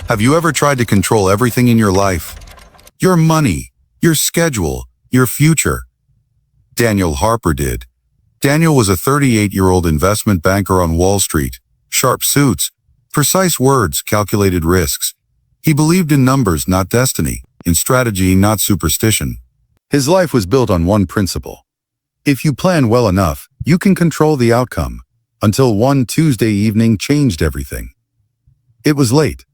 Have you ever tried to control everything in your life? Your money, your schedule, your future? Daniel Harper did. Daniel was a 38-year-old investment banker on Wall Street. Sharp suits, precise words, calculated risks. He believed in numbers, not destiny, in strategy, not superstition. His life was built on one principle. If you plan well enough, you can control the outcome. Until one Tuesday evening changed everything. It was late.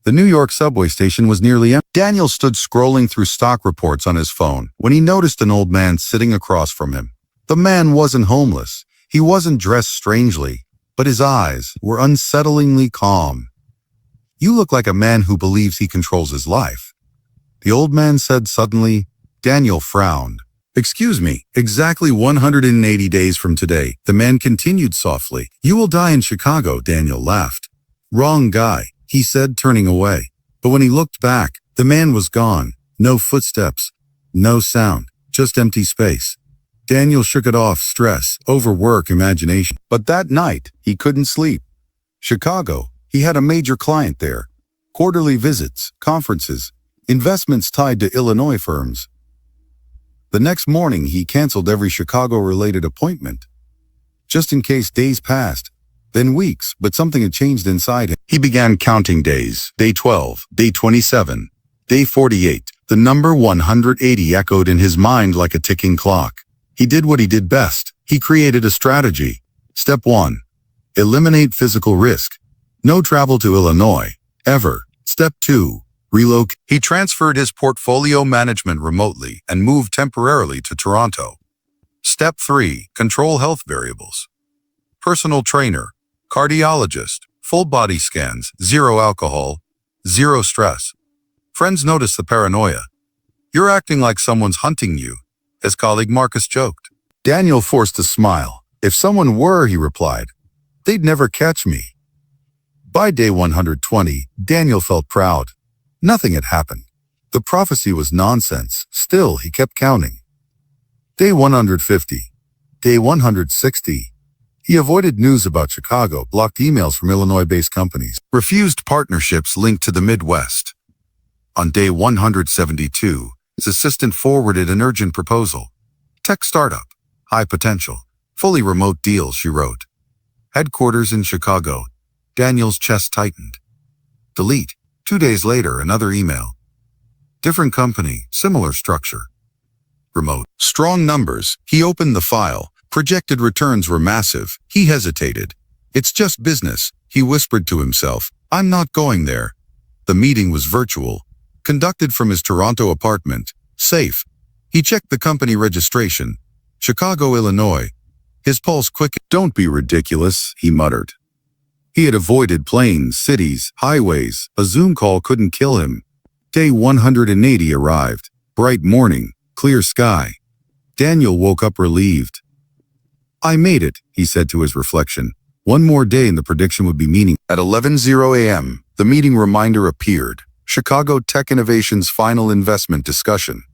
The New York subway station was nearly empty. Daniel stood scrolling through stock reports on his phone when he noticed an old man sitting across from him. The man wasn't homeless. He wasn't dressed strangely, but his eyes were unsettlingly calm. "You look like a man who believes he controls his life," the old man said suddenly. Daniel frowned. "Excuse me, exactly 180 days from today," the man continued softly. "You will die in Chicago," Daniel laughed. "Wrong guy," he said, turning away. But when he looked back, the man was gone. No footsteps, no sound, just empty space. Daniel shook it off: stress, overwork, imagination. But that night, he couldn't sleep. Chicago, he had a major client there. Quarterly visits, conferences, investments tied to Illinois firms. The next morning, he canceled every Chicago-related appointment. Just in case. Days passed, then weeks, but something had changed inside him. He began counting days. Day 12, day 27, day 48. The number 180 echoed in his mind like a ticking clock. He did what he did best. He created a strategy. Step 1. Eliminate physical risk. No travel to Illinois, ever. Step 2. Relocate. He transferred his portfolio management remotely and moved temporarily to Toronto. Step 3. Control health variables. Personal trainer, cardiologist, full body scans, zero alcohol, zero stress. Friends notice the paranoia. "You're acting like someone's hunting you," his colleague Marcus joked. Daniel forced a smile. "If someone were," he replied, "they'd never catch me." By day 120, Daniel felt proud. Nothing had happened. The prophecy was nonsense. Still, he kept counting. Day 150. Day 160. He avoided news about Chicago, blocked emails from Illinois-based companies, refused partnerships linked to the Midwest. On day 172, his assistant forwarded an urgent proposal. "Tech startup, high potential, fully remote deal," she wrote. "Headquarters in Chicago." Daniel's chest tightened. Delete. 2 days later, another email. Different company, similar structure. Remote. Strong numbers. He opened the file. Projected returns were massive. He hesitated. "It's just business," he whispered to himself. "I'm not going there." The meeting was virtual, conducted from his Toronto apartment. Safe. He checked the company registration. Chicago, Illinois. His pulse quickened. "Don't be ridiculous," he muttered. He had avoided planes, cities, highways. A Zoom call couldn't kill him. Day 180 arrived. Bright morning, clear sky. Daniel woke up relieved. "I made it," he said to his reflection. One more day and the prediction would be meaningless. At 11:00 a.m., the meeting reminder appeared. Chicago Tech Innovation's final investment discussion.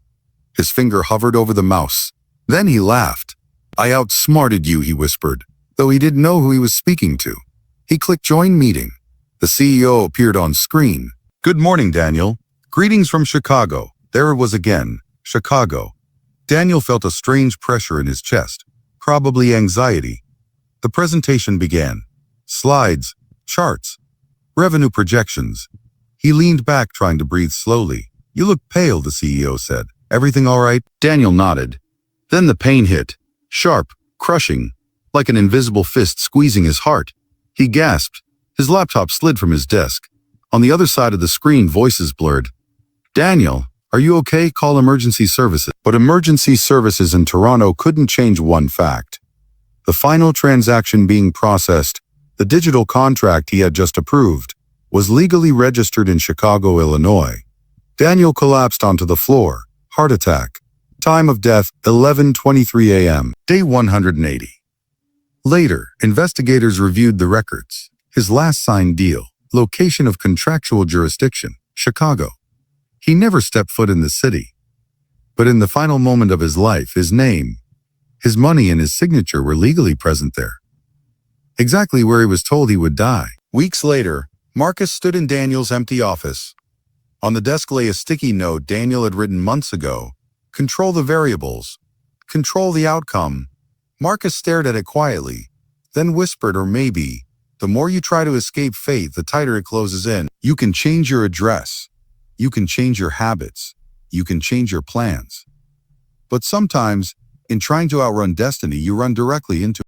His finger hovered over the mouse. Then he laughed. "I outsmarted you," he whispered, though he didn't know who he was speaking to. He clicked Join Meeting. The CEO appeared on screen. "Good morning, Daniel. Greetings from Chicago." There it was again. Chicago. Daniel felt a strange pressure in his chest. Probably anxiety. The presentation began. Slides, charts, revenue projections. He leaned back, trying to breathe slowly. "You look pale," the CEO said. "Everything all right?" Daniel nodded. Then the pain hit. Sharp, crushing, like an invisible fist squeezing his heart. He gasped. His laptop slid from his desk. On the other side of the screen, voices blurred. "Daniel, are you okay? Call emergency services." But emergency services in Toronto couldn't change one fact. The final transaction being processed, the digital contract he had just approved, was legally registered in Chicago, Illinois. Daniel collapsed onto the floor. Heart attack. Time of death, 11:23 a.m. Day 180. Later, investigators reviewed the records. His last signed deal, location of contractual jurisdiction, Chicago. He never stepped foot in the city. But in the final moment of his life, his name, his money, and his signature were legally present there. Exactly where he was told he would die. Weeks later, Marcus stood in Daniel's empty office. On the desk lay a sticky note Daniel had written months ago. Control the variables. Control the outcome. Marcus stared at it quietly, then whispered, or maybe, the more you try to escape fate, the tighter it closes in. You can change your address. You can change your habits. You can change your plans. But sometimes, in trying to outrun destiny, you run directly into